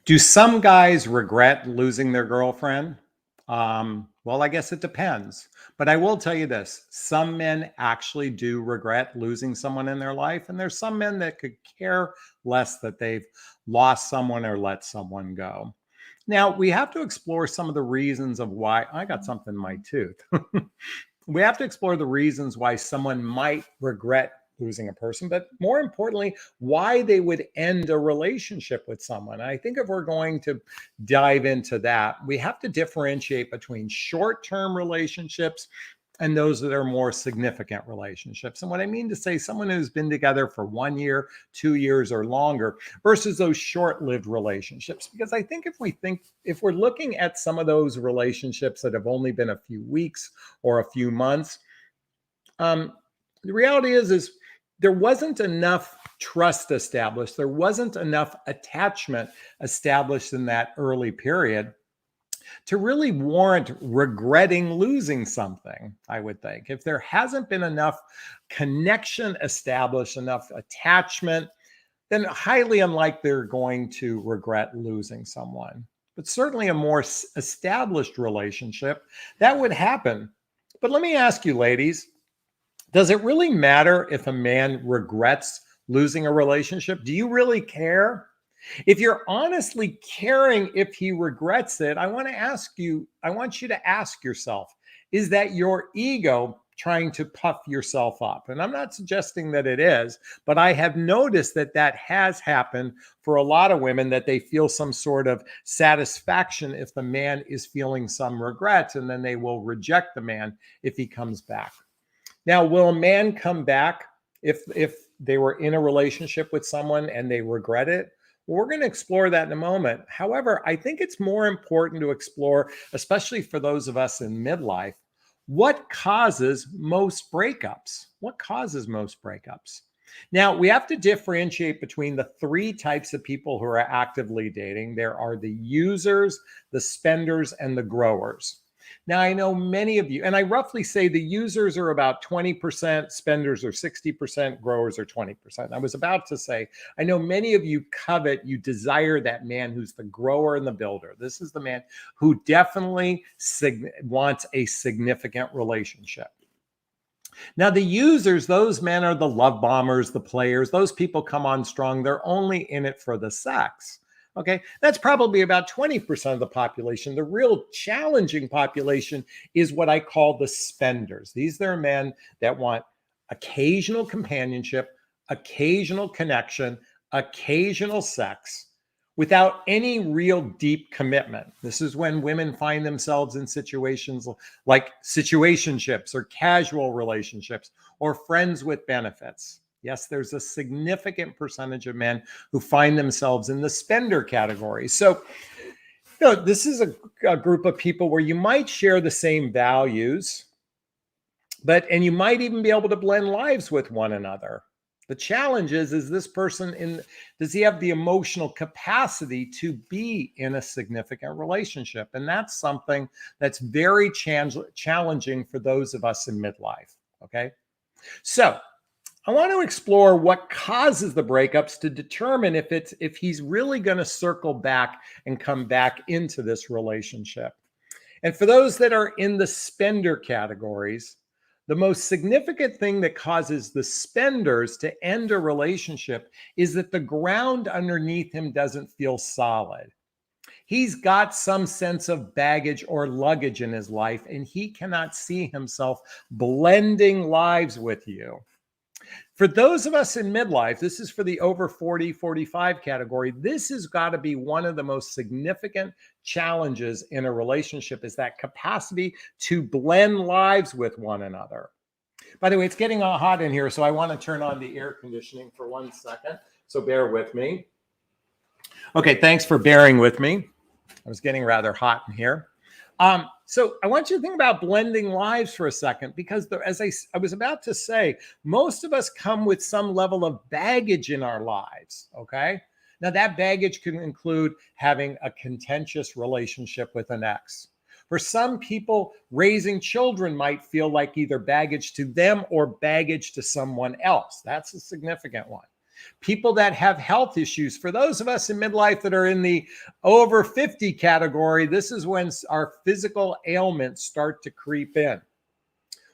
Do some guys regret losing their girlfriend? Well, I guess it depends. But I will tell you this, some men actually do regret losing someone in their life. And there's some men that could care less that they've lost someone or let someone go. Now, we have to explore some of the reasons of why I got something in my tooth. We have to explore the reasons why someone might regret losing a person, but more importantly, why they would end a relationship with someone. I think if we're going to dive into that, we have to differentiate between short term relationships and those that are more significant relationships. And what I mean to say, someone who's been together for 1 year, 2 years, or longer versus those short lived relationships. Because I think if we're looking at some of those relationships that have only been a few weeks or a few months, the reality is there wasn't enough trust established. There wasn't enough attachment established in that early period to really warrant regretting losing something, I would think. If there hasn't been enough connection established, enough attachment, then highly unlikely they're going to regret losing someone. But certainly a more established relationship, that would happen. But let me ask you, ladies, does it really matter if a man regrets losing a relationship? Do you really care? If you're honestly caring if he regrets it, I want you to ask yourself, is that your ego trying to puff yourself up? And I'm not suggesting that it is, but I have noticed that has happened for a lot of women, that they feel some sort of satisfaction if the man is feeling some regret, and then they will reject the man if he comes back. Now, will a man come back if they were in a relationship with someone and they regret it? Well, we're going to explore that in a moment. However, I think it's more important to explore, especially for those of us in midlife, what causes most breakups? What causes most breakups? Now, we have to differentiate between the three types of people who are actively dating. There are the users, the spenders, and the growers. Now, I know many of you, and I roughly say the users are about 20%, spenders are 60%, growers are 20%. I was about to say, I know many of you you desire that man who's the grower and the builder. This is the man who definitely wants a significant relationship. Now, the users, those men are the love bombers, the players. Those people come on strong. They're only in it for the sex. Okay, that's probably about 20% of the population. The real challenging population is what I call the spenders. These are men that want occasional companionship, occasional connection, occasional sex without any real deep commitment. This is when women find themselves in situations like situationships or casual relationships or friends with benefits. Yes, there's a significant percentage of men who find themselves in the spender category. So, this is a group of people where you might share the same values, and you might even be able to blend lives with one another. The challenge is this person does he have the emotional capacity to be in a significant relationship? And that's something that's very challenging for those of us in midlife. Okay. So I want to explore what causes the breakups to determine if he's really going to circle back and come back into this relationship. And for those that are in the spender categories, the most significant thing that causes the spenders to end a relationship is that the ground underneath him doesn't feel solid. He's got some sense of baggage or luggage in his life, and he cannot see himself blending lives with you. For those of us in midlife, this is for the over 40, 45 category. This has got to be one of the most significant challenges in a relationship, is that capacity to blend lives with one another. By the way, it's getting hot in here, so I want to turn on the air conditioning for 1 second. So bear with me. Okay, thanks for bearing with me. I was getting rather hot in here. So I want you to think about blending lives for a second, because as I was about to say, most of us come with some level of baggage in our lives, okay? Now that baggage can include having a contentious relationship with an ex. For some people, raising children might feel like either baggage to them or baggage to someone else. That's a significant one. People that have health issues. For those of us in midlife that are in the over 50 category, this is when our physical ailments start to creep in.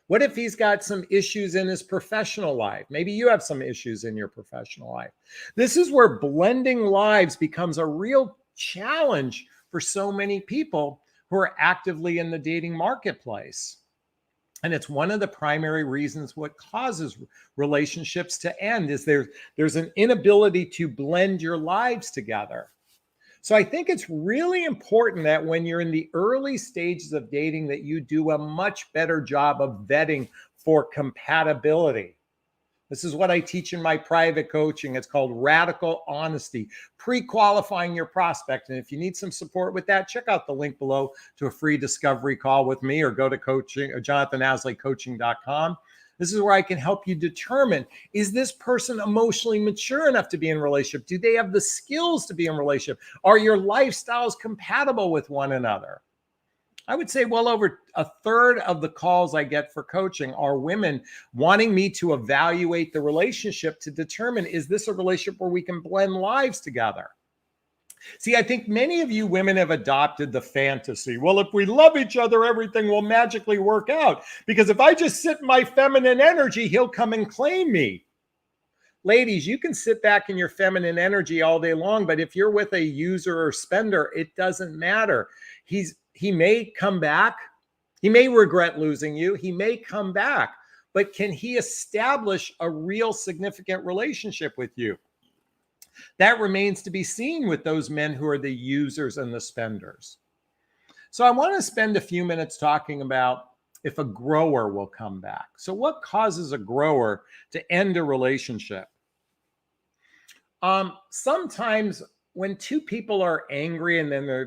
What if he's got some issues in his professional life? Maybe you have some issues in your professional life. This is where blending lives becomes a real challenge for so many people who are actively in the dating marketplace. And it's one of the primary reasons what causes relationships to end is there's an inability to blend your lives together. So I think it's really important that when you're in the early stages of dating that you do a much better job of vetting for compatibility. This is what I teach in my private coaching. It's called radical honesty, pre-qualifying your prospect. And if you need some support with that, check out the link below to a free discovery call with me, or go to JonathanAsleyCoaching.com. This is where I can help you determine, is this person emotionally mature enough to be in a relationship? Do they have the skills to be in a relationship? Are your lifestyles compatible with one another? I would say well over a third of the calls I get for coaching are women wanting me to evaluate the relationship to determine, is this a relationship where we can blend lives together? See, I think many of you women have adopted the fantasy. Well, if we love each other, everything will magically work out. Because if I just sit in my feminine energy, he'll come and claim me. Ladies, you can sit back in your feminine energy all day long, but if you're with a user or spender, it doesn't matter. He may come back. He may regret losing you. He may come back. But can he establish a real significant relationship with you? That remains to be seen with those men who are the users and the spenders. So I want to spend a few minutes talking about if a grower will come back. So what causes a grower to end a relationship? Sometimes when two people are angry and then they're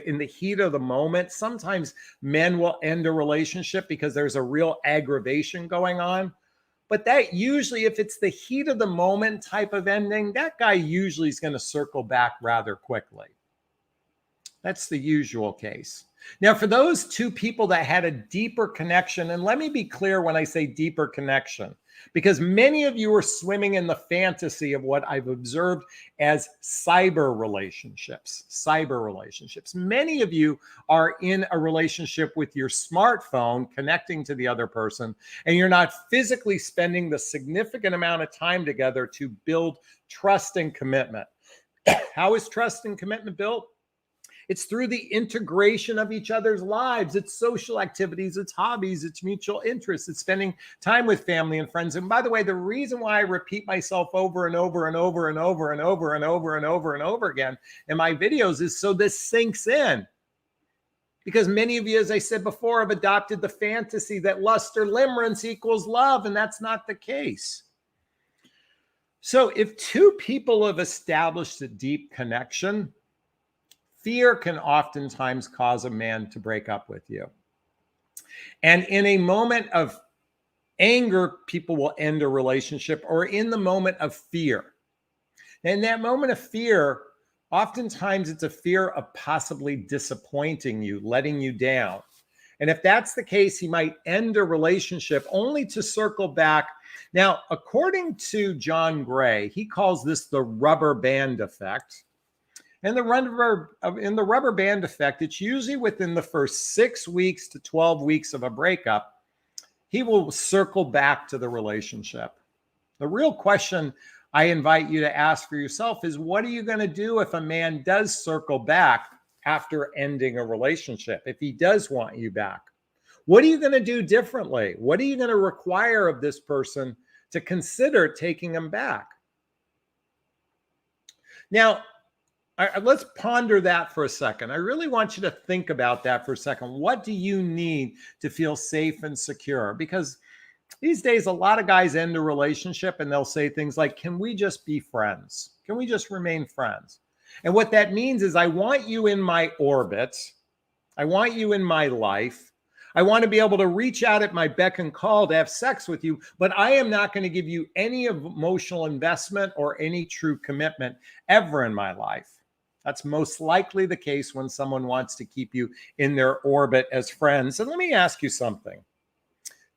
in the heat of the moment, sometimes men will end a relationship because there's a real aggravation going on. But that usually, if it's the heat of the moment type of ending, that guy usually is going to circle back rather quickly. That's the usual case. Now, for those two people that had a deeper connection, and let me be clear when I say deeper connection, because many of you are swimming in the fantasy of what I've observed as cyber relationships. Many of you are in a relationship with your smartphone connecting to the other person, and you're not physically spending the significant amount of time together to build trust and commitment. How is trust and commitment built? It's through the integration of each other's lives. It's social activities, it's hobbies, it's mutual interests, it's spending time with family and friends. And by the way, the reason why I repeat myself over and over and over and over and over and over and over and over again in my videos is so this sinks in. Because many of you, as I said before, have adopted the fantasy that lust or limerence equals love, and that's not the case. So if two people have established a deep connection, fear can oftentimes cause a man to break up with you. And in a moment of anger, people will end a relationship, or in the moment of fear. And in that moment of fear, oftentimes it's a fear of possibly disappointing you, letting you down. And if that's the case, he might end a relationship only to circle back. Now, according to John Gray, he calls this the rubber band effect. And in the rubber band effect, it's usually within the first 6 weeks to 12 weeks of a breakup, he will circle back to the relationship. The real question I invite you to ask for yourself is, what are you going to do if a man does circle back after ending a relationship? If he does want you back, what are you going to do differently? What are you going to require of this person to consider taking him back? Now, let's ponder that for a second. I really want you to think about that for a second. What do you need to feel safe and secure? Because these days, a lot of guys end a relationship and they'll say things like, can we just be friends? Can we just remain friends? And what that means is, I want you in my orbit. I want you in my life. I want to be able to reach out at my beck and call to have sex with you, but I am not going to give you any emotional investment or any true commitment ever in my life. That's most likely the case when someone wants to keep you in their orbit as friends. And let me ask you something.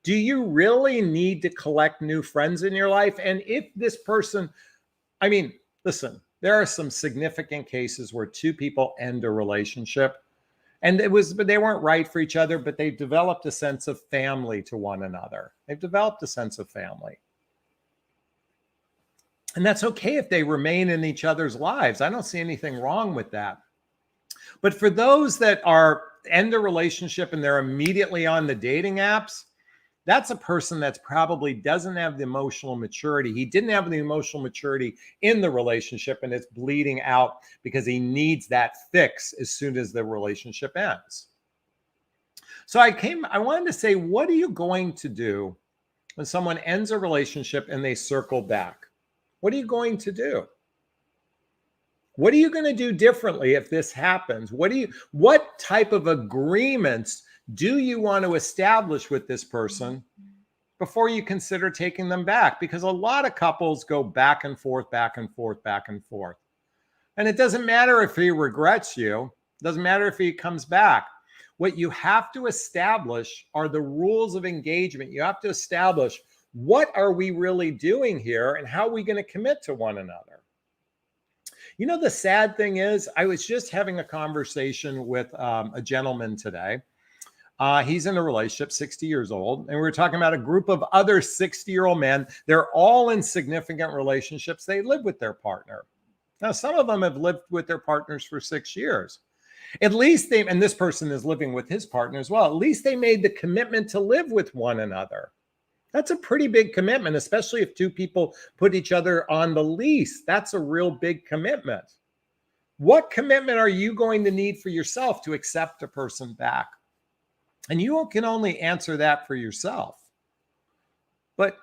Do you really need to collect new friends in your life? And if this person, I mean, listen, there are some significant cases where two people end a relationship and but they weren't right for each other, but they've developed a sense of family to one another. They've developed a sense of family. And that's okay if they remain in each other's lives. I don't see anything wrong with that. But for those that end a relationship and they're immediately on the dating apps, that's a person that's probably doesn't have the emotional maturity. He didn't have the emotional maturity in the relationship, and it's bleeding out because he needs that fix as soon as the relationship ends. So I wanted to say, what are you going to do when someone ends a relationship and they circle back? What are you going to do? What are you going to do differently if this happens? What type of agreements do you want to establish with this person before you consider taking them back? Because a lot of couples go back and forth, back and forth, back and forth. And it doesn't matter if he regrets you. It doesn't matter if he comes back. What you have to establish are the rules of engagement. You have to establish, what are we really doing here and how are we going to commit to one another? You know, the sad thing is, I was just having a conversation with a gentleman today. He's in a relationship, 60 years old, and we were talking about a group of other 60-year-old men. They're all in significant relationships. They live with their partner. Now, some of them have lived with their partners for 6 years. At least and this person is living with his partner as well. At least they made the commitment to live with one another. That's a pretty big commitment, especially if two people put each other on the lease. That's a real big commitment. What commitment are you going to need for yourself to accept a person back? And you can only answer that for yourself. But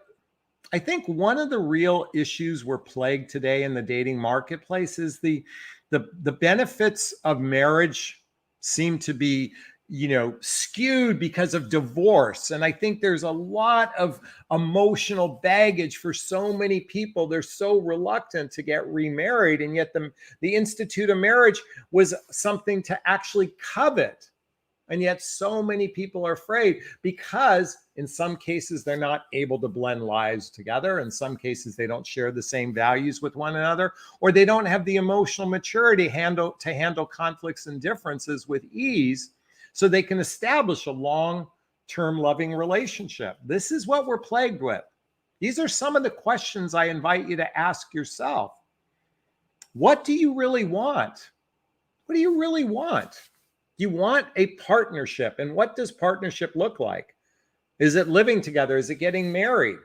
I think one of the real issues we're plagued today in the dating marketplace is the benefits of marriage seem to be, skewed because of divorce. And I think there's a lot of emotional baggage for so many people. They're so reluctant to get remarried. And yet the institute of marriage was something to actually covet. And yet so many people are afraid because in some cases, they're not able to blend lives together. In some cases, they don't share the same values with one another, or they don't have the emotional maturity to handle conflicts and differences with ease so they can establish a long-term loving relationship. This is what we're plagued with. These are some of the questions I invite you to ask yourself. What do you really want? What do you really want? You want a partnership. And what does partnership look like? Is it living together? Is it getting married?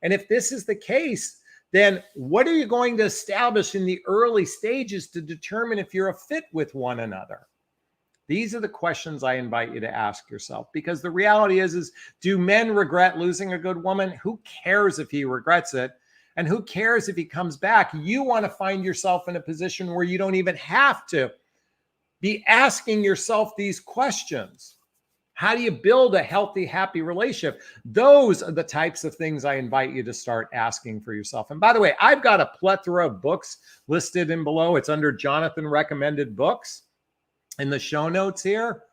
And if this is the case, then what are you going to establish in the early stages to determine if you're a fit with one another? These are the questions I invite you to ask yourself, because the reality is do men regret losing a good woman? Who cares if he regrets it? And who cares if he comes back? You want to find yourself in a position where you don't even have to be asking yourself these questions. How do you build a healthy, happy relationship? Those are the types of things I invite you to start asking for yourself. And by the way, I've got a plethora of books listed in below. It's under Jonathan Recommended Books in the show notes here.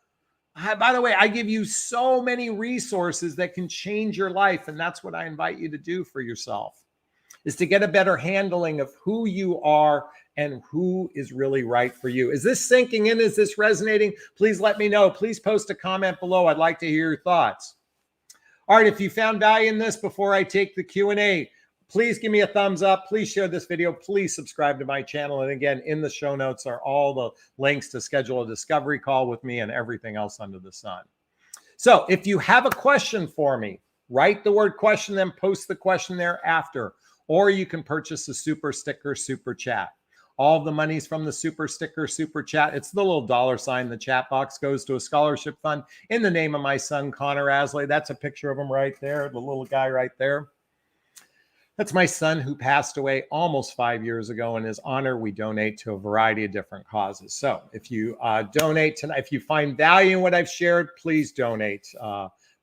By the way, I give you so many resources that can change your life. And that's what I invite you to do for yourself, is to get a better handling of who you are and who is really right for you. Is this sinking in? Is this resonating? Please let me know. Please post a comment below. I'd like to hear your thoughts. All right, if you found value in this before I take the Q&A, please give me a thumbs up. Please share this video. Please subscribe to my channel. And again, in the show notes are all the links to schedule a discovery call with me and everything else under the sun. So if you have a question for me, write the word question, then post the question there after. Or you can purchase a super sticker, super chat. All of the monies from the super sticker, super chat, it's the little $ in the chat box, goes to a scholarship fund in the name of my son, Connor Asley. That's a picture of him right there, the little guy right there. That's my son who passed away almost 5 years ago. In his honor, we donate to a variety of different causes. So if you donate tonight, if you find value in what I've shared, please donate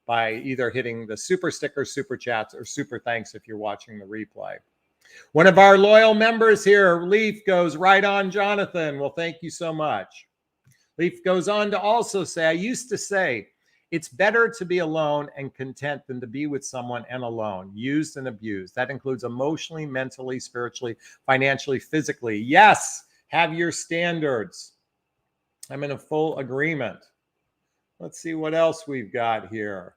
by either hitting the super sticker, super chats, or super thanks if you're watching the replay. One of our loyal members here, Leaf, goes, right on, Jonathan. Well, thank you so much. Leaf goes on to also say, I used to say, It's better to be alone and content than to be with someone and alone, used and abused. That includes emotionally, mentally, spiritually, financially, physically. Yes, have your standards. I'm in a full agreement. Let's see what else we've got here.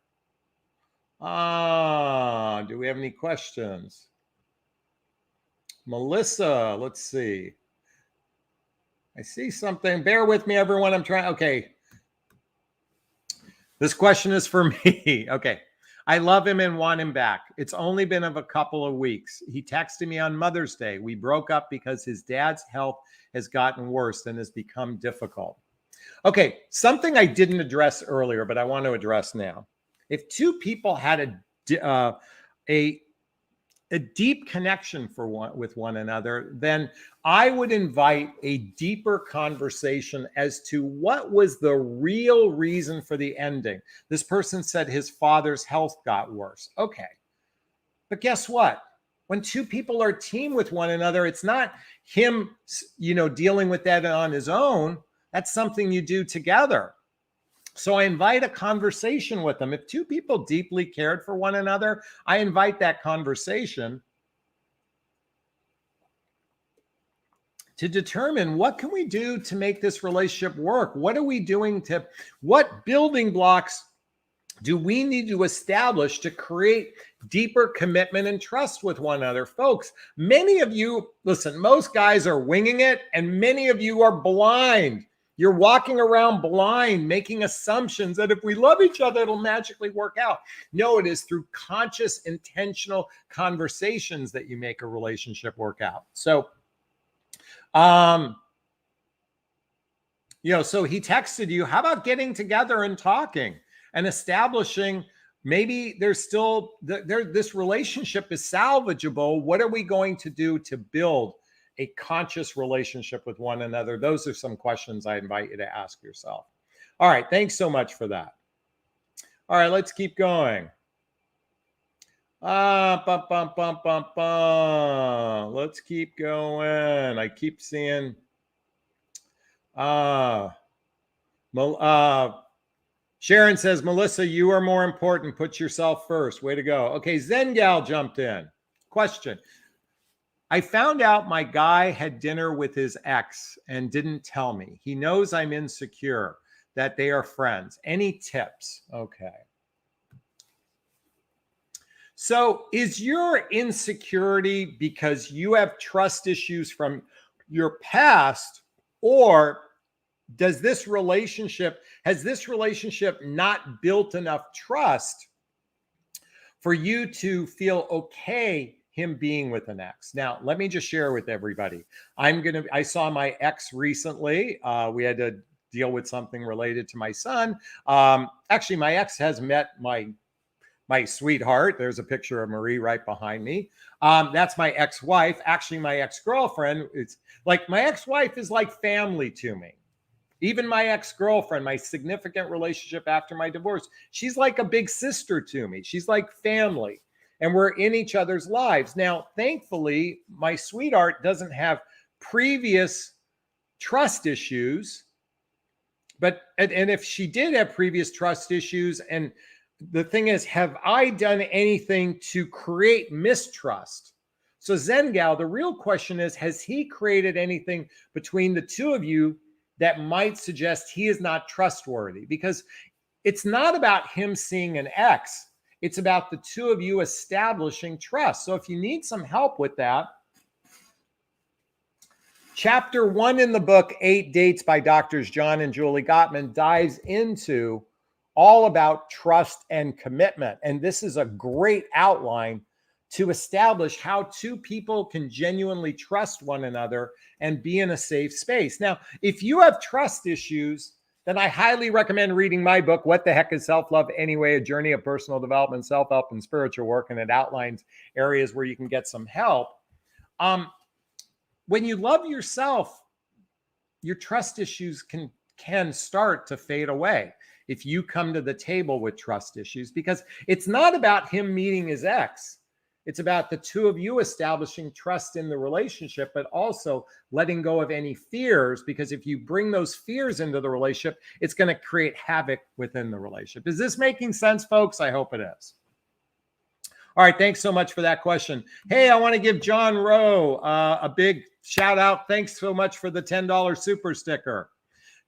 Do we have any questions? Melissa, let's see. I see something. Bear with me, everyone. I'm trying. Okay. This question is for me. Okay. I love him and want him back. It's only been of a couple of weeks. He texted me on Mother's Day. We broke up because his dad's health has gotten worse and has become difficult. Okay. Something I didn't address earlier, but I want to address now. If two people had a deep connection with one another, then I would invite a deeper conversation as to what was the real reason for the ending. This person said his father's health got worse. Okay. But guess what? When two people are team with one another, it's not him, dealing with that on his own. That's something you do together. So I invite a conversation with them. If two people deeply cared for one another, I invite that conversation to determine what can we do to make this relationship work? What are we doing what building blocks do we need to establish to create deeper commitment and trust with one another? Folks, many of you, listen, most guys are winging it and many of you are blind. You're walking around blind, making assumptions that if we love each other, it'll magically work out. No, it is through conscious, intentional conversations that you make a relationship work out. So, so he texted you, how about getting together and talking and establishing maybe there's still, this relationship is salvageable. What are we going to do to build a conscious relationship with one another? Those are some questions I invite you to ask yourself. All right. Thanks so much for that. All right. Let's keep going. Let's keep going. I keep seeing, Sharon says, Melissa, you are more important. Put yourself first. Way to go. Okay. Zen Gal jumped in. Question. I found out my guy had dinner with his ex and didn't tell me. He knows I'm insecure, that they are friends. Any tips? Okay. So is your insecurity because you have trust issues from your past, or has this relationship not built enough trust for you to feel okay him being with an ex? Now, let me just share with everybody. I saw my ex recently. We had to deal with something related to my son. Actually, my ex has met my sweetheart. There's a picture of Marie right behind me. That's my ex-wife. Actually, my ex-girlfriend. It's like my ex-wife is like family to me. Even my ex-girlfriend, my significant relationship after my divorce, she's like a big sister to me. She's like family. And we're in each other's lives. Now, thankfully, my sweetheart doesn't have previous trust issues. And if she did have previous trust issues, and the thing is, have I done anything to create mistrust? So Zen Gal, the real question is, has he created anything between the two of you that might suggest he is not trustworthy? Because it's not about him seeing an ex. It's about the two of you establishing trust. So if you need some help with that, chapter 1 in the book, 8 Dates by Doctors John and Julie Gottman, dives into all about trust and commitment. And this is a great outline to establish how two people can genuinely trust one another and be in a safe space. Now, if you have trust issues, then I highly recommend reading my book, What the Heck is Self-Love Anyway? A Journey of Personal Development, Self-Help, and Spiritual Work. And it outlines areas where you can get some help. When you love yourself, your trust issues can start to fade away if you come to the table with trust issues, because it's not about him meeting his ex. It's about the two of you establishing trust in the relationship, but also letting go of any fears, because if you bring those fears into the relationship, it's going to create havoc within the relationship. Is this making sense, folks? I hope it is. All right, thanks so much for that question. Hey, I want to give John Rowe a big shout out. Thanks so much for the $10 super sticker.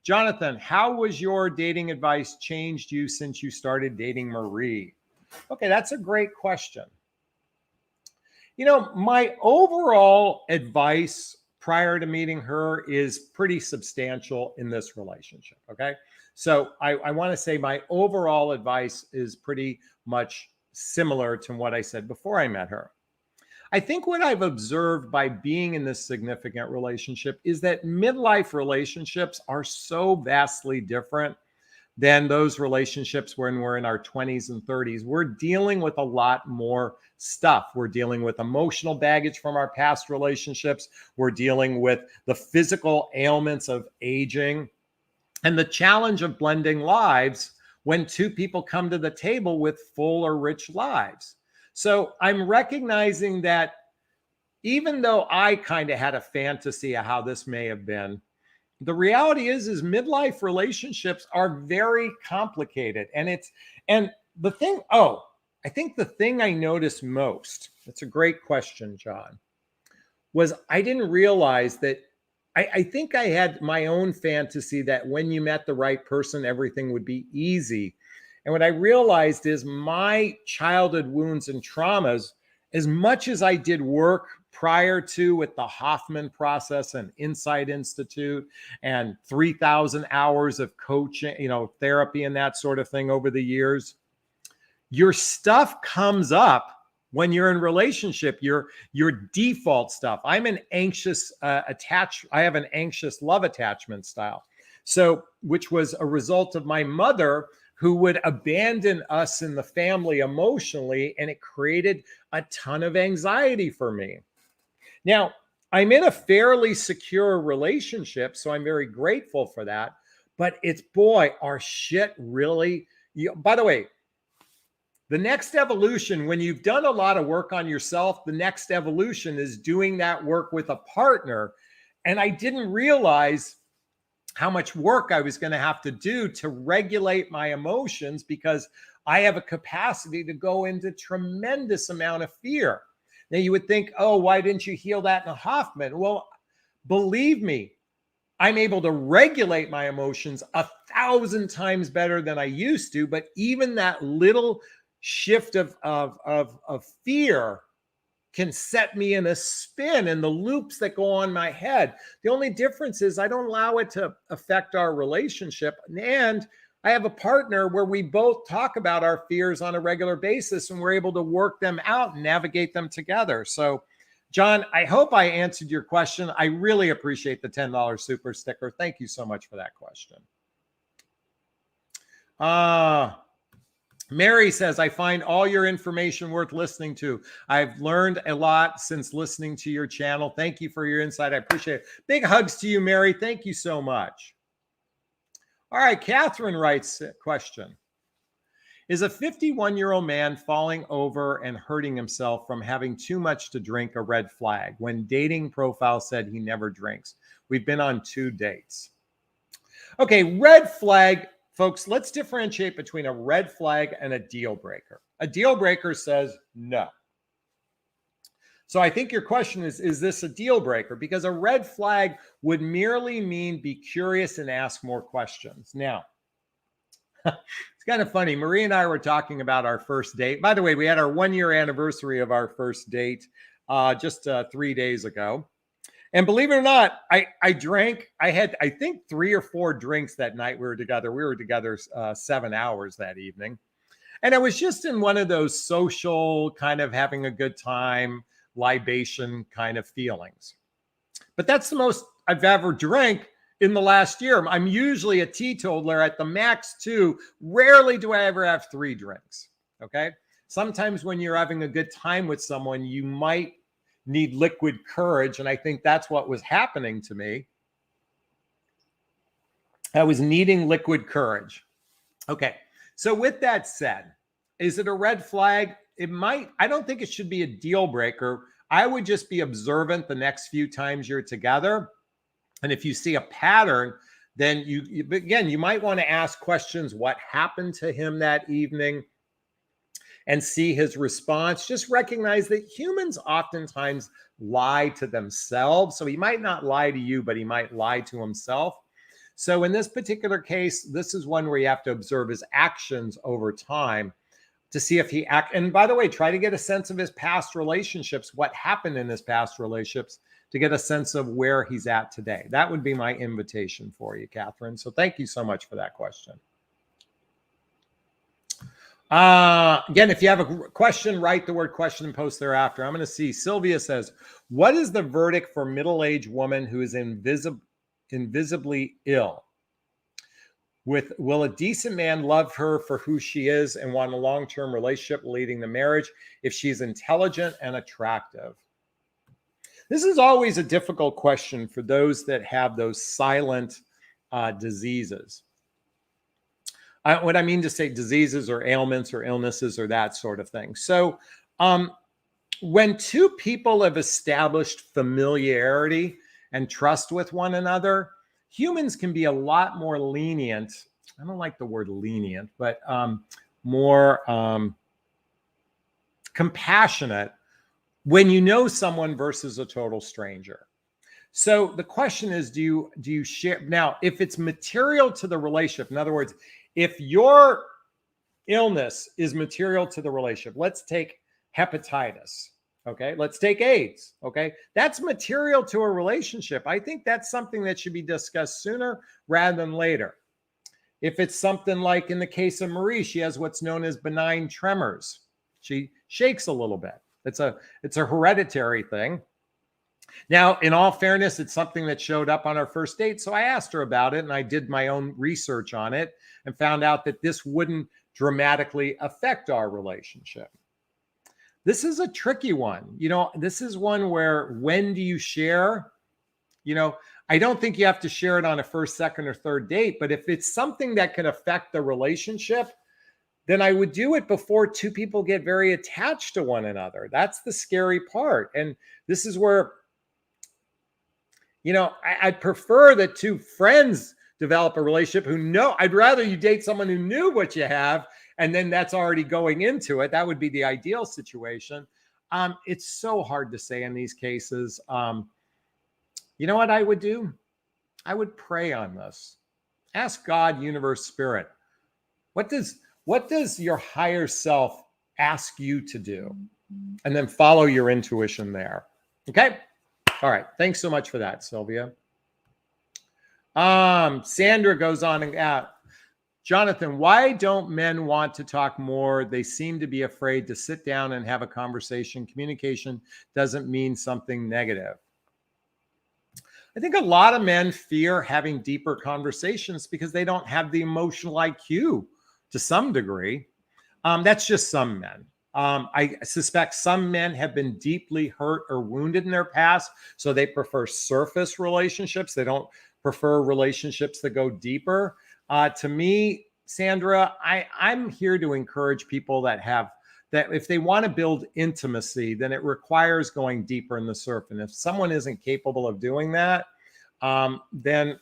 Jonathan, how was your dating advice changed you since you started dating Marie? Okay, that's a great question. You know, my overall advice prior to meeting her is pretty substantial in this relationship. Okay. So I want to say my overall advice is pretty much similar to what I said before I met her. I think what I've observed by being in this significant relationship is that midlife relationships are so vastly different than those relationships when we're in our 20s and 30s. We're dealing with a lot more stuff. We're dealing with emotional baggage from our past relationships. We're dealing with the physical ailments of aging and the challenge of blending lives when two people come to the table with full or rich lives. So I'm recognizing that even though I kind of had a fantasy of how this may have been, the reality is midlife relationships are very complicated. And the thing, I think the thing I noticed most, that's a great question, John, was I didn't realize that I think I had my own fantasy that when you met the right person, everything would be easy. And what I realized is my childhood wounds and traumas, as much as I did work prior to with the Hoffman process and Insight Institute and 3,000 hours of coaching, therapy and that sort of thing over the years, your stuff comes up when you're in relationship, your default stuff. I'm an anxious I have an anxious love attachment style. So, which was a result of my mother, who would abandon us in the family emotionally, and it created a ton of anxiety for me. Now, I'm in a fairly secure relationship, so I'm very grateful for that. But it's, boy, our shit really, by the way, the next evolution, when you've done a lot of work on yourself, the next evolution is doing that work with a partner. And I didn't realize how much work I was going to have to do to regulate my emotions, because I have a capacity to go into tremendous amount of fear. Now you would think, oh, why didn't you heal that in a Hoffman? Well, believe me, I'm able to regulate my emotions 1,000 times better than I used to. But even that little shift of fear can set me in a spin, and the loops that go on my head. The only difference is I don't allow it to affect our relationship. And I have a partner where we both talk about our fears on a regular basis, and we're able to work them out and navigate them together. So, John, I hope I answered your question. I really appreciate the $10 super sticker. Thank you so much for that question. Mary says, I find all your information worth listening to. I've learned a lot since listening to your channel. Thank you for your insight. I appreciate it. Big hugs to you, Mary. Thank you so much. All right, Catherine writes a question. Is a 51-year-old man falling over and hurting himself from having too much to drink a red flag when dating profile said he never drinks? We've been on 2 dates. Okay, red flag. Folks, let's differentiate between a red flag and a deal breaker. A deal breaker says no. So I think your question is this a deal breaker? Because a red flag would merely mean be curious and ask more questions. Now, it's kind of funny. Marie and I were talking about our first date. By the way, we had our 1-year anniversary of our first date just 3 days ago. And believe it or not, I drank. I had, I think, 3 or 4 drinks that night we were together. We were together 7 hours that evening. And I was just in one of those social kind of having a good time, libation kind of feelings. But that's the most I've ever drank in the last year. I'm usually a teetotaler at the max 2. Rarely do I ever have 3 drinks. Okay. Sometimes when you're having a good time with someone, you might need liquid courage. And I think that's what was happening to me. I was needing liquid courage. Okay. So with that said, is it a red flag? it might, I don't think it should be a deal breaker. I would just be observant the next few times you're together. And if you see a pattern, then again, you might want to ask questions. What happened to him that evening? And see his response. Just recognize that humans oftentimes lie to themselves. So he might not lie to you, but he might lie to himself. So in this particular case, this is one where you have to observe his actions over time to see if he act. And by the way, try to get a sense of his past relationships, what happened in his past relationships, to get a sense of where he's at today. That would be my invitation for you, Catherine. So thank you so much for that question. Again, if you have a question, write the word question and post thereafter. I'm going to see. Sylvia says, what is the verdict for middle-aged woman who is invisibly ill? Will a decent man love her for who she is and want a long-term relationship leading to marriage if she's intelligent and attractive? This is always a difficult question for those that have those silent diseases. What I mean to say, diseases or ailments or illnesses or that sort of thing. So when two people have established familiarity and trust with one another, humans can be a lot more lenient. I don't like the word lenient, but more compassionate when you know someone versus a total stranger. So the question is, do you share? Now, if it's material to the relationship, in other words, if your illness is material to the relationship, let's take hepatitis, okay? Let's take AIDS, okay? That's material to a relationship. I think that's something that should be discussed sooner rather than later. If it's something like in the case of Marie, she has what's known as benign tremors. She shakes a little bit. It's a hereditary thing. Now, in all fairness, it's something that showed up on our first date. So I asked her about it and I did my own research on it and found out that this wouldn't dramatically affect our relationship. This is a tricky one. You know, this is one where when do you share? You know, I don't think you have to share it on a first, second, or third date, but if it's something that can affect the relationship, then I would do it before two people get very attached to one another. That's the scary part. And this is where, you know, I'd prefer that two friends develop a relationship who know. I'd rather you date someone who knew what you have, and then that's already going into it. That would be the ideal situation. It's so hard to say in these cases. You know what I would do? I would pray on this. Ask God, universe, spirit. What does your higher self ask you to do? And then follow your intuition there. Okay? All right. Thanks so much for that, Sylvia. Sandra goes on and out. Jonathan, why don't men want to talk more? They seem to be afraid to sit down and have a conversation. Communication doesn't mean something negative. I think a lot of men fear having deeper conversations because they don't have the emotional IQ to some degree. That's just some men. I suspect some men have been deeply hurt or wounded in their past, so they prefer surface relationships. They don't prefer relationships that go deeper. To me, Sandra, I'm here to encourage people that if they want to build intimacy, then it requires going deeper in the surf. And if someone isn't capable of doing that, then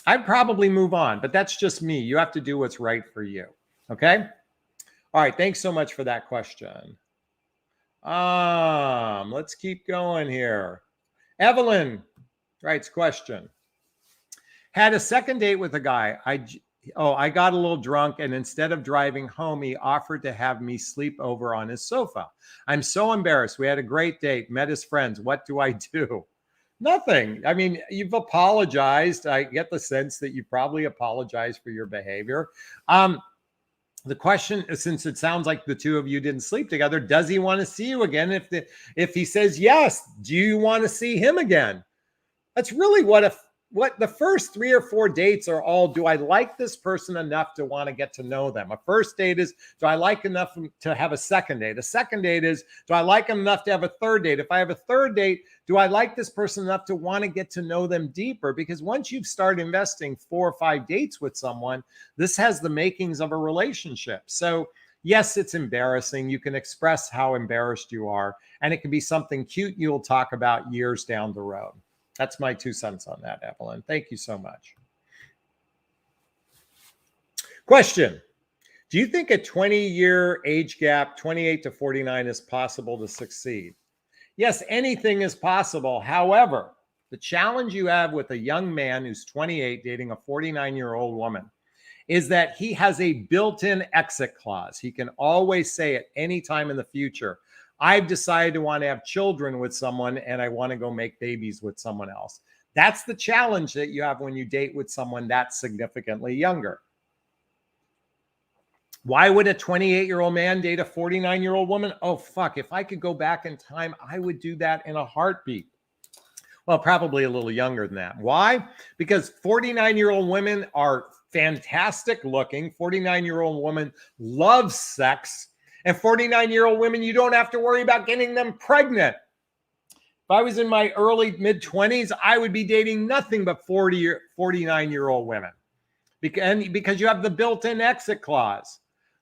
I'd probably move on. But that's just me. You have to do what's right for you. Okay? All right. Thanks so much for that question. Let's keep going here. Evelyn writes question. Had a second date with a guy. I got a little drunk, and instead of driving home, he offered to have me sleep over on his sofa. I'm so embarrassed. We had a great date, met his friends. What do I do? Nothing. I mean, you've apologized. I get the sense that you probably apologized for your behavior. The question, since it sounds like the two of you didn't sleep together, does he want to see you again? If he says yes, do you want to see him again? That's really what the first 3 or 4 dates are all. Do I like this person enough to want to get to know them? A first date is, do I like enough to have a second date? A second date is, do I like them enough to have a third date? If I have a third date, do I like this person enough to want to get to know them deeper? Because once you've started investing 4 or 5 dates with someone, this has the makings of a relationship. So Yes, it's embarrassing. You can express how embarrassed you are, and it can be something cute you'll talk about years down the road. That's my 2 cents on that, Evelyn. Thank you so much. Question. Do you think a 20-year age gap, 28 to 49, is possible to succeed? Yes, anything is possible. However, the challenge you have with a young man who's 28 dating a 49-year-old woman is that he has a built-in exit clause. He can always say at any time in the future, I've decided to want to have children with someone and I want to go make babies with someone else. That's the challenge that you have when you date with someone that's significantly younger. Why would a 28-year-old man date a 49-year-old woman? Oh, fuck. If I could go back in time, I would do that in a heartbeat. Well, probably a little younger than that. Why? Because 49-year-old women are fantastic looking. 49-year-old women love sex. And 49-year-old women, you don't have to worry about getting them pregnant. If I was in my early mid-20s, I would be dating nothing but 49-year-old women because you have the built-in exit clause.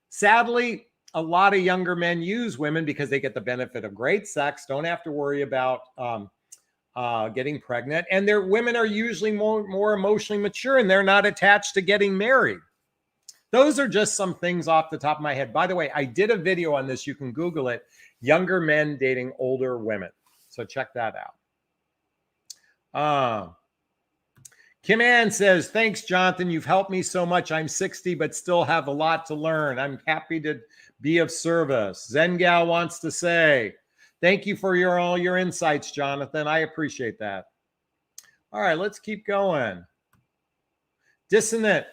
Sadly, a lot of younger men use women because they get the benefit of great sex, don't have to worry about getting pregnant, and their women are usually more emotionally mature and they're not attached to getting married. Those are just some things off the top of my head. By the way, I did a video on this. You can Google it. Younger men dating older women. So check that out. Kim Ann says, thanks, Jonathan. You've helped me so much. I'm 60, but still have a lot to learn. I'm happy to be of service. Zen Gal wants to say, thank you for all your insights, Jonathan. I appreciate that. All right, let's keep going. Dissonant.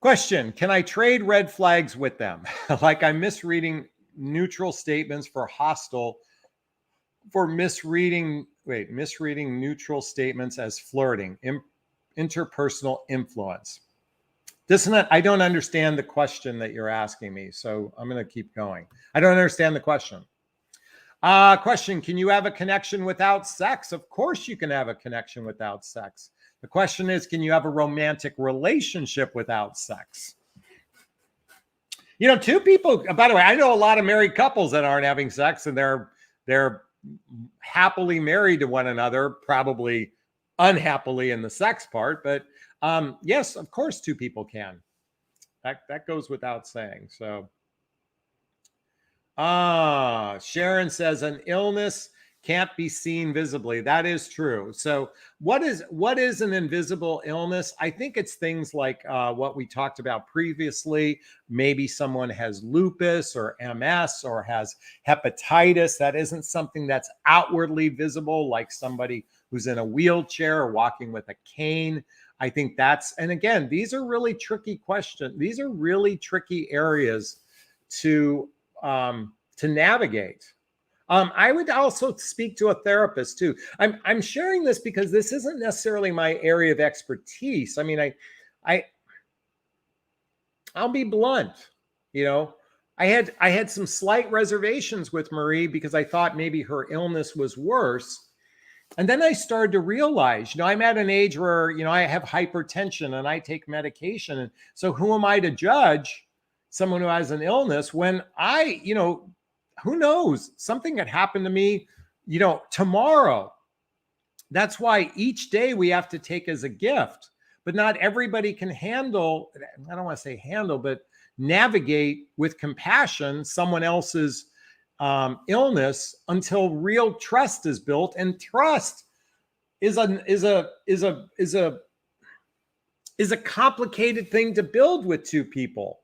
Question, can I trade red flags with them? Like I'm misreading neutral statements for hostile, misreading neutral statements as flirting, interpersonal influence. Dissonant, I don't understand the question that you're asking me, so I'm going to keep going. I don't understand the question. Question, can you have a connection without sex? Of course you can have a connection without sex. The question is, can you have a romantic relationship without sex? You know, two people, by the way, I know a lot of married couples that aren't having sex and they're happily married to one another, probably unhappily in the sex part, but yes, of course, two people can. That goes without saying. So, Sharon says an illness can't be seen visibly. That is true. So what is an invisible illness? I think it's things like what we talked about previously. Maybe someone has lupus or MS or has hepatitis. That isn't something that's outwardly visible, like somebody who's in a wheelchair or walking with a cane. I think that's, and again, these are really tricky questions. These are really tricky areas to navigate. I would also speak to a therapist too. I'm sharing this because this isn't necessarily my area of expertise. I mean, I'll be blunt. You know, I had some slight reservations with Marie because I thought maybe her illness was worse. And then I started to realize, you know, I'm at an age where, you know, I have hypertension and I take medication. And so who am I to judge someone who has an illness when you know, who knows? Something could happen to me, you know, tomorrow. That's why each day we have to take as a gift, but not everybody can handle, I don't want to say handle, but navigate with compassion someone else's illness until real trust is built. And trust is a complicated thing to build with two people.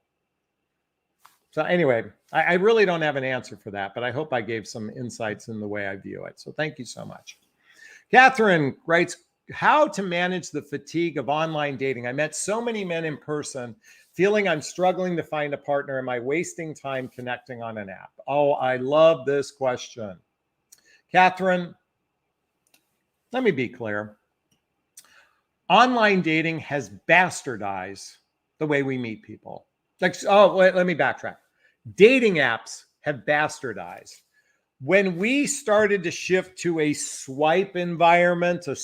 So anyway, I really don't have an answer for that, but I hope I gave some insights in the way I view it. So thank you so much. Catherine writes, how to manage the fatigue of online dating. I met so many men in person, feeling I'm struggling to find a partner. Am I wasting time connecting on an app? Oh, I love this question. Catherine, let me be clear. Online dating has bastardized the way we meet people. Like, let me backtrack. Dating apps have bastardized. When we started to shift to a swipe environment, it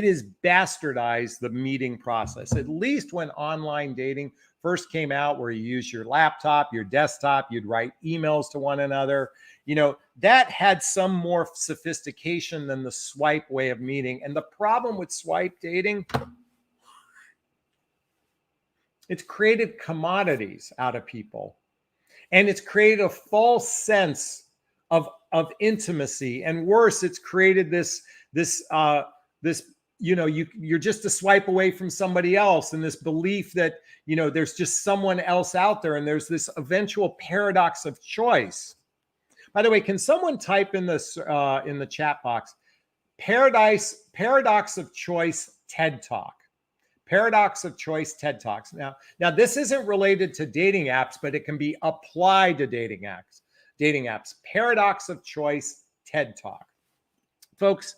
is bastardized the meeting process. At least when online dating first came out, where you use your laptop, your desktop, you'd write emails to one another. That had some more sophistication than the swipe way of meeting. And the problem with swipe dating, it's created commodities out of people. And it's created a false sense of intimacy. And worse, it's created this you're just a swipe away from somebody else, and this belief that there's just someone else out there, and there's this eventual paradox of choice. By the way, can someone type in the chat box, paradox of choice TED Talk? Paradox of choice TED Talks. Now this isn't related to dating apps, but it can be applied to dating apps. Paradox of choice TED Talk. Folks,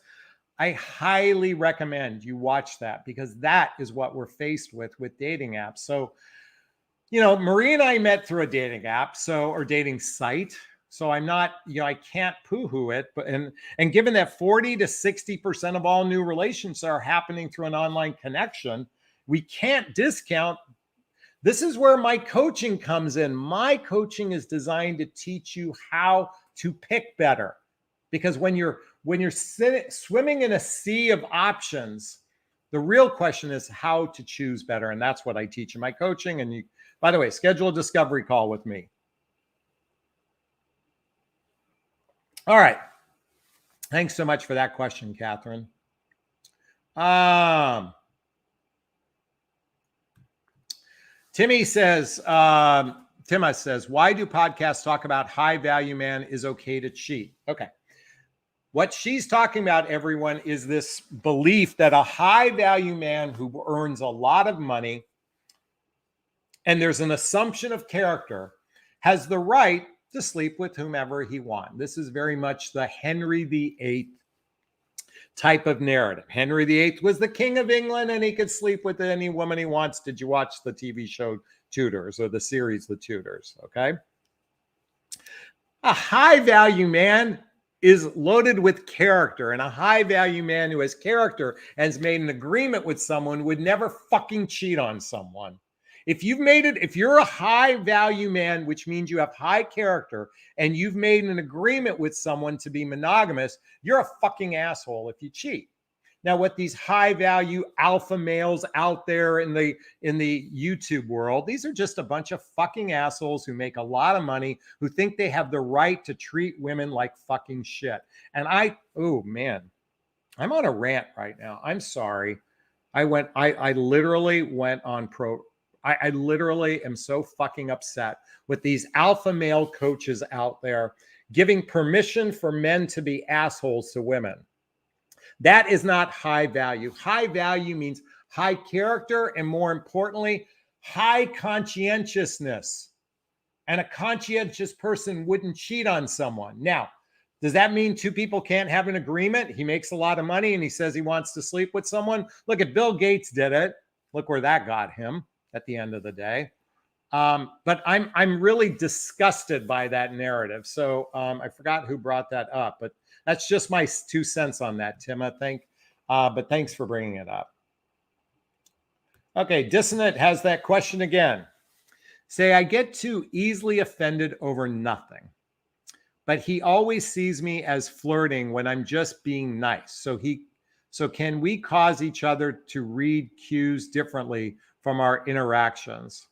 I highly recommend you watch that, because that is what we're faced with dating apps. So, Marie and I met through a dating app, or dating site. So I'm not, I can't poo-hoo it, but and given that 40 to 60% of all new relationships are happening through an online connection, we can't discount. This is where my coaching comes in. My coaching is designed to teach you how to pick better, because when you're swimming in a sea of options, the real question is how to choose better, and that's what I teach in my coaching. And by the way, schedule a discovery call with me. All right. Thanks so much for that question, Catherine. Timmy says, Tima says, why do podcasts talk about high value man is okay to cheat? Okay. What she's talking about, everyone, is this belief that a high value man who earns a lot of money, and there's an assumption of character, has the right to sleep with whomever he wants. This is very much the Henry VIII type of narrative. Henry VIII was the king of England, and he could sleep with any woman he wants. Did you watch the TV show Tudors, or the series The Tudors? Okay. A high value man is loaded with character, and a high value man who has character and has made an agreement with someone would never fucking cheat on someone. If you're a high value man, which means you have high character, and you've made an agreement with someone to be monogamous, you're a fucking asshole if you cheat. Now, what these high value alpha males out there in the YouTube world, these are just a bunch of fucking assholes who make a lot of money, who think they have the right to treat women like fucking shit. And oh man, I'm on a rant right now. I'm sorry. I literally went on I literally am so fucking upset with these alpha male coaches out there giving permission for men to be assholes to women. That is not high value. High value means high character, and more importantly, high conscientiousness. And a conscientious person wouldn't cheat on someone. Now, does that mean two people can't have an agreement? He makes a lot of money and he says he wants to sleep with someone. Look at Bill Gates did it. Look where that got him at the end of the day. But I'm really disgusted by that narrative. So I forgot who brought that up, but that's just my 2 cents on that, Tim. But thanks for bringing it up. Okay, Dissonant has that question again. Say, I get too easily offended over nothing, but he always sees me as flirting when I'm just being nice. So can we cause each other to read cues differently from our interactions?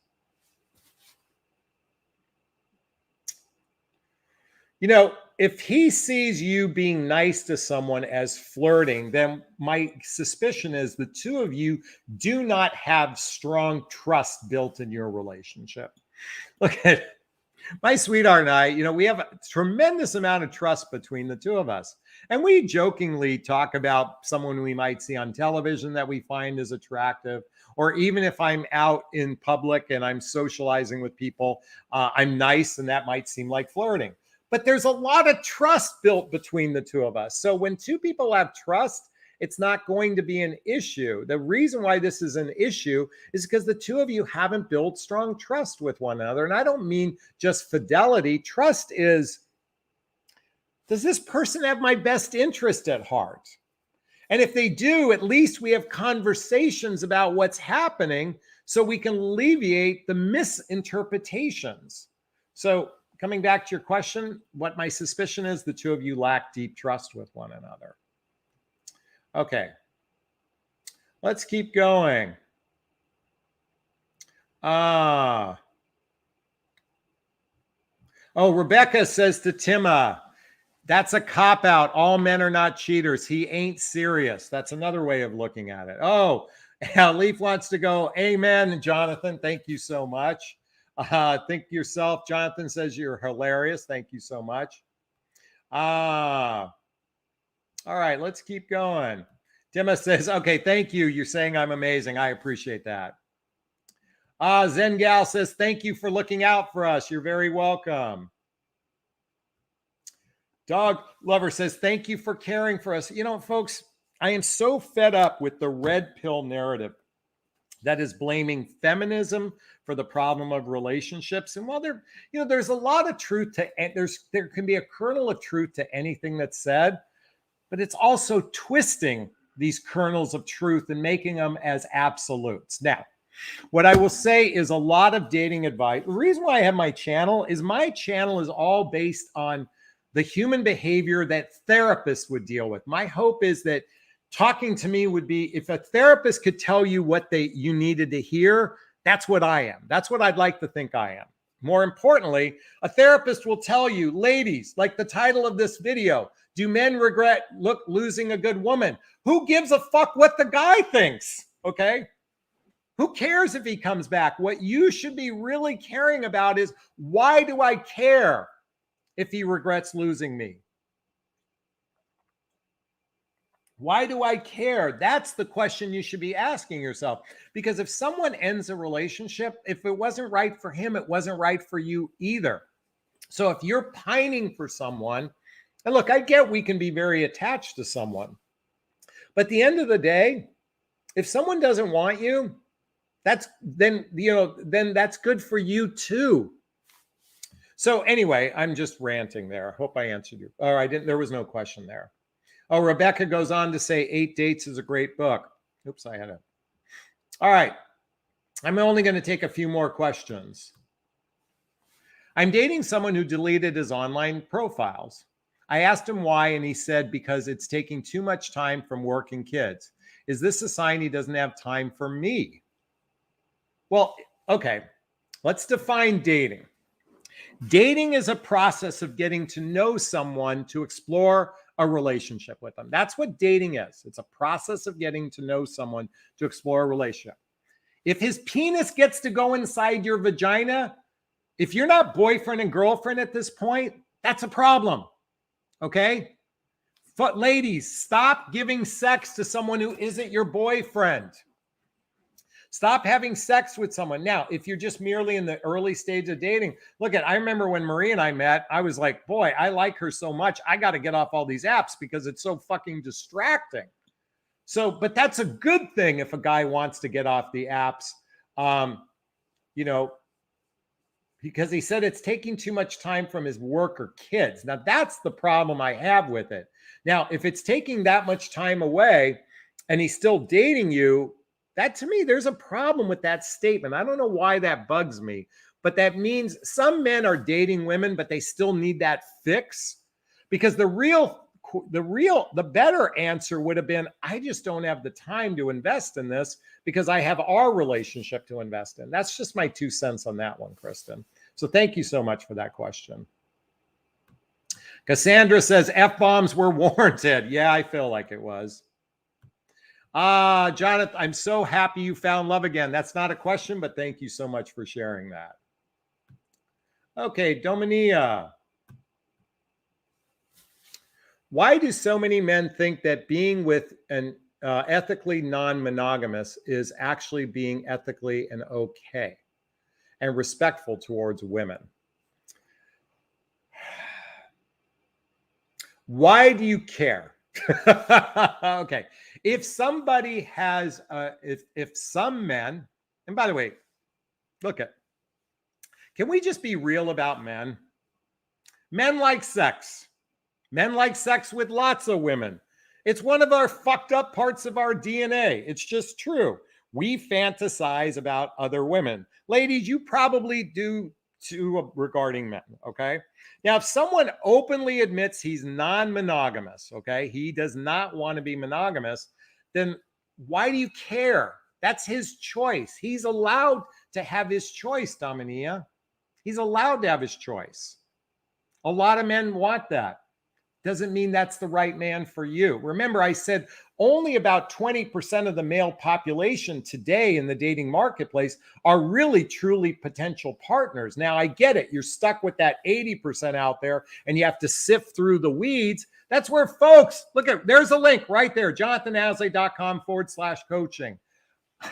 If he sees you being nice to someone as flirting, then my suspicion is the two of you do not have strong trust built in your relationship. Look at my sweetheart and I, we have a tremendous amount of trust between the two of us. And we jokingly talk about someone we might see on television that we find is attractive, or even if I'm out in public and I'm socializing with people, I'm nice, and that might seem like flirting. But there's a lot of trust built between the two of us. So when two people have trust, it's not going to be an issue. The reason why this is an issue is because the two of you haven't built strong trust with one another. And I don't mean just fidelity. Trust is, does this person have my best interest at heart? And if they do, at least we have conversations about what's happening so we can alleviate the misinterpretations. So coming back to your question, what my suspicion is, the two of you lack deep trust with one another. Okay. Let's keep going. Oh, Rebecca says to Tima, that's a cop-out. All men are not cheaters. He ain't serious. That's another way of looking at it. Oh, Leaf wants to go, amen, Jonathan. Thank you so much. Think yourself. Jonathan says you're hilarious. Thank you so much. All right, let's keep going. Tima says, okay, thank you. You're saying I'm amazing. I appreciate that. Zen Gal says, thank you for looking out for us. You're very welcome. Dog Lover says, thank you for caring for us. You know, folks, I am so fed up with the red pill narrative that is blaming feminism for the problem of relationships. And while there's a lot of truth to, and there can be a kernel of truth to anything that's said, but it's also twisting these kernels of truth and making them as absolutes. Now, what I will say is a lot of dating advice. The reason why I have my channel is all based on the human behavior that therapists would deal with. My hope is that talking to me would be, if a therapist could tell you what you needed to hear, that's what I am. That's what I'd like to think I am. More importantly, a therapist will tell you, ladies, like the title of this video, do men regret losing a good woman? Who gives a fuck what the guy thinks? Okay. Who cares if he comes back? What you should be really caring about is, why do I care if he regrets losing me? Why do I care? That's the question you should be asking yourself. Because if someone ends a relationship, if it wasn't right for him, it wasn't right for you either. So if you're pining for someone, and look, I get we can be very attached to someone, but at the end of the day, if someone doesn't want you, then that's good for you too. So anyway, I'm just ranting there. I hope I answered you. Or I didn't. There was no question there. Oh, Rebecca goes on to say 8 Dates is a great book. Oops, I had it. All right. I'm only going to take a few more questions. I'm dating someone who deleted his online profiles. I asked him why, and he said, because it's taking too much time from work and kids. Is this a sign he doesn't have time for me? Well, okay. Let's define dating. Dating is a process of getting to know someone to explore a relationship with them. That's what dating is. It's a process of getting to know someone to explore a relationship. If his penis gets to go inside your vagina, if you're not boyfriend and girlfriend at this point, that's a problem. Okay? But ladies, stop giving sex to someone who isn't your boyfriend. Stop having sex with someone. Now, if you're just merely in the early stage of dating, I remember when Marie and I met, I was like, boy, I like her so much. I got to get off all these apps because it's so fucking distracting. So, but that's a good thing if a guy wants to get off the apps, because he said it's taking too much time from his work or kids. Now, that's the problem I have with it. Now, if it's taking that much time away and he's still dating you, that to me, there's a problem with that statement. I don't know why that bugs me, but that means some men are dating women, but they still need that fix. Because the better answer would have been, I just don't have the time to invest in this because I have our relationship to invest in. That's just my 2 cents on that one, Kristen. So thank you so much for that question. Cassandra says F-bombs were warranted. Yeah, I feel like it was. Jonathan, I'm so happy you found love again. That's not a question, but thank you so much for sharing that. Okay, Dominia. Why do so many men think that being with an ethically non-monogamous is actually being ethically and okay and respectful towards women? Why do you care? Okay. If somebody has, if some men, and by the way, can we just be real about men? Men like sex. Men like sex with lots of women. It's one of our fucked up parts of our DNA. It's just true. We fantasize about other women. Ladies, you probably do too regarding men, okay? Now, if someone openly admits he's non-monogamous, okay, he does not want to be monogamous, then why do you care? That's his choice. He's allowed to have his choice, Dominia. He's allowed to have his choice. A lot of men want that. Doesn't mean that's the right man for you. Remember, I said only about 20% of the male population today in the dating marketplace are really, truly potential partners. Now, I get it. You're stuck with that 80% out there and you have to sift through the weeds. That's where, folks, look at, there's a link right there, jonathanazley.com/coaching.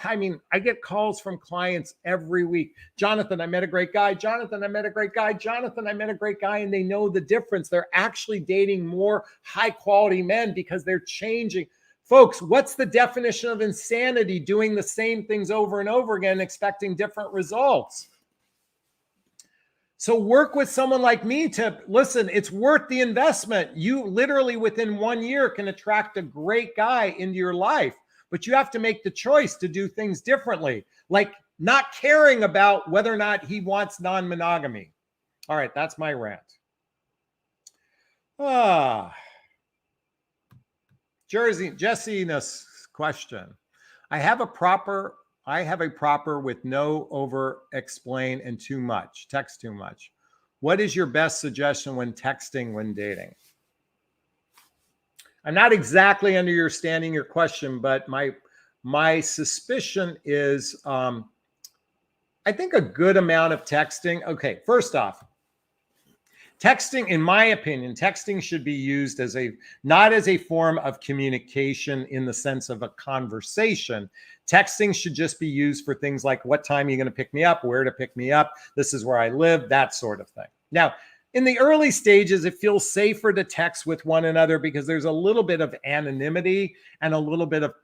I mean, I get calls from clients every week. Jonathan, I met a great guy. Jonathan, I met a great guy. Jonathan, I met a great guy. And they know the difference. They're actually dating more high quality men because they're changing. Folks, what's the definition of insanity? Doing the same things over and over again, expecting different results. So work with someone like me to listen, it's worth the investment. You literally within 1 year can attract a great guy into your life. But you have to make the choice to do things differently, like not caring about whether or not he wants non-monogamy. All right, that's my rant. Jessina's question. I have a proper with no over explain and too much, text too much. What is your best suggestion when texting, when dating? I'm not exactly understanding your question, but my suspicion is I think a good amount of texting. Okay, first off, texting, in my opinion, texting should be used as not as a form of communication in the sense of a conversation. Texting should just be used for things like what time are you going to pick me up, where to pick me up, this is where I live, that sort of thing. Now, in the early stages, it feels safer to text with one another because there's a little bit of anonymity and a little bit of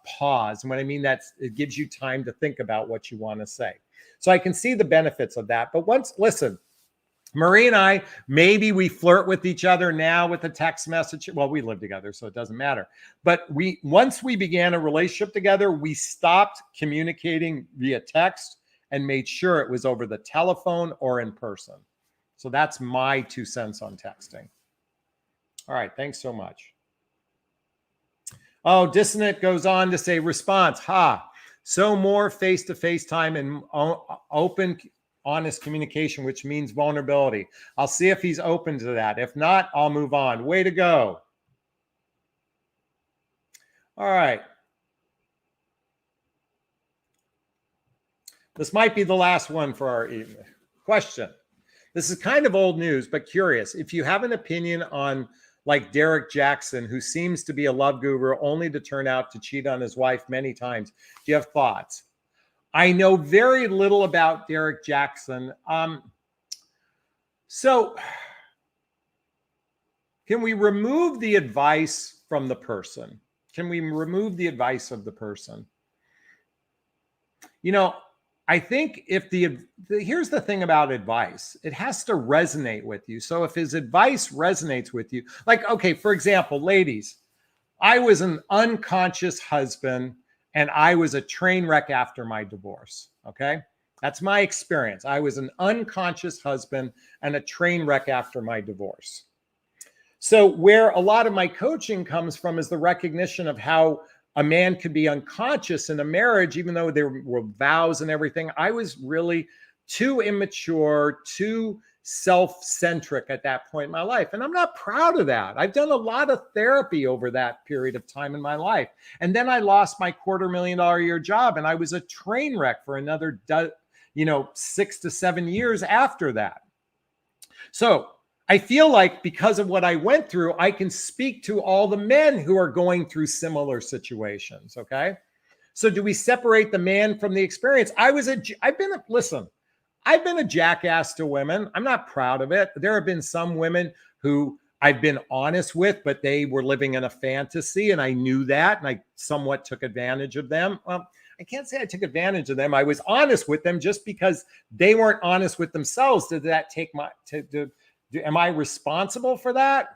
pause. And what I mean, it gives you time to think about what you want to say. So I can see the benefits of that. But listen, Marie and I, maybe we flirt with each other now with a text message. Well, we live together, so it doesn't matter. But once we began a relationship together, we stopped communicating via text and made sure it was over the telephone or in person. So that's my 2 cents on texting. All right, thanks so much. Oh, Dissonant goes on to say, response, so more face-to-face time and open, honest communication, which means vulnerability. I'll see if he's open to that. If not, I'll move on. Way to go. All right. This might be the last one for our evening. Question. This is kind of old news, but curious. If you have an opinion on like Derek Jackson, who seems to be a love guru only to turn out to cheat on his wife many times, do you have thoughts? I know very little about Derek Jackson. So can we remove the advice from the person? Can we remove the advice of the person? You know, I think if here's the thing about advice, it has to resonate with you. So if his advice resonates with you, like, okay, for example, ladies, I was an unconscious husband and I was a train wreck after my divorce. Okay. That's my experience. I was an unconscious husband and a train wreck after my divorce. So where a lot of my coaching comes from is the recognition of how a man could be unconscious in a marriage, even though there were vows and everything. I was really too immature, too self-centric at that point in my life. And I'm not proud of that. I've done a lot of therapy over that period of time in my life. And then I lost my $250,000 a year job and I was a train wreck for another, 6 to 7 years after that. So I feel like because of what I went through, I can speak to all the men who are going through similar situations. Okay. So do we separate the man from the experience? I've been a jackass to women. I'm not proud of it. There have been some women who I've been honest with, but they were living in a fantasy and I knew that. And I somewhat took advantage of them. I can't say I took advantage of them. I was honest with them just because they weren't honest with themselves. Did that take am I responsible for that?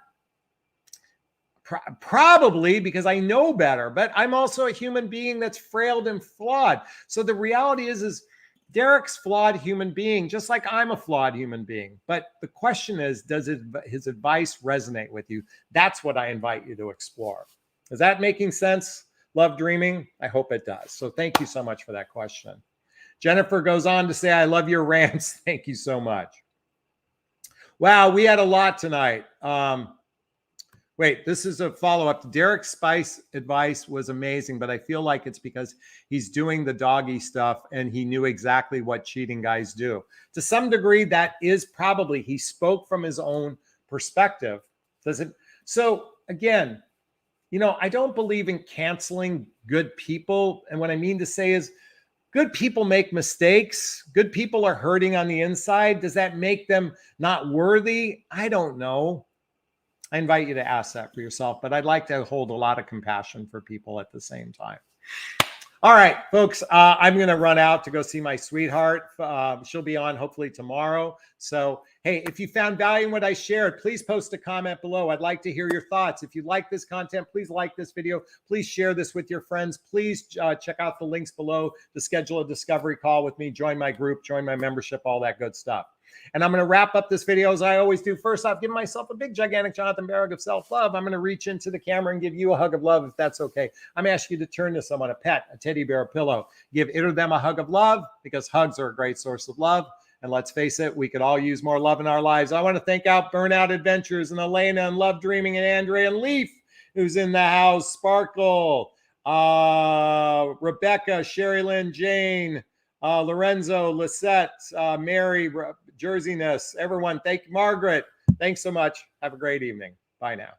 Probably because I know better, but I'm also a human being that's frail and flawed. So the reality is Derek's flawed human being, just like I'm a flawed human being. But the question is, does his advice resonate with you? That's what I invite you to explore. Is that making sense? Love dreaming? I hope it does. So thank you so much for that question. Jennifer goes on to say, I love your rants. Thank you so much. Wow, we had a lot tonight. Wait, this is a follow-up. Derek Spice advice was amazing, but I feel like it's because he's doing the doggy stuff and he knew exactly what cheating guys do. To some degree, that is probably, he spoke from his own perspective. Does it? So again, you know, I don't believe in canceling good people. And what I mean to say is good people make mistakes. Good people are hurting on the inside. Does that make them not worthy? I don't know. I invite you to ask that for yourself, but I'd like to hold a lot of compassion for people at the same time. All right, folks, I'm going to run out to go see my sweetheart. She'll be on hopefully tomorrow. So, hey, if you found value in what I shared, please post a comment below. I'd like to hear your thoughts. If you like this content, please like this video. Please share this with your friends. Please check out the links below to schedule a discovery call with me, join my group, join my membership, all that good stuff. And I'm going to wrap up this video as I always do. First off, give myself a big, gigantic Jonathan Barrick of self-love. I'm going to reach into the camera and give you a hug of love, if that's okay. I'm asking you to turn to someone, a pet, a teddy bear, a pillow. Give it or them a hug of love, because hugs are a great source of love. And let's face it, we could all use more love in our lives. I want to thank out Burnout Adventures and Elena and Love Dreaming and Andrea and Leaf, who's in the house, Sparkle, Rebecca, Sherry Lynn, Jane, Lorenzo, Lisette, Mary, Jerseyness, everyone. Thank you, Margaret. Thanks so much. Have a great evening. Bye now.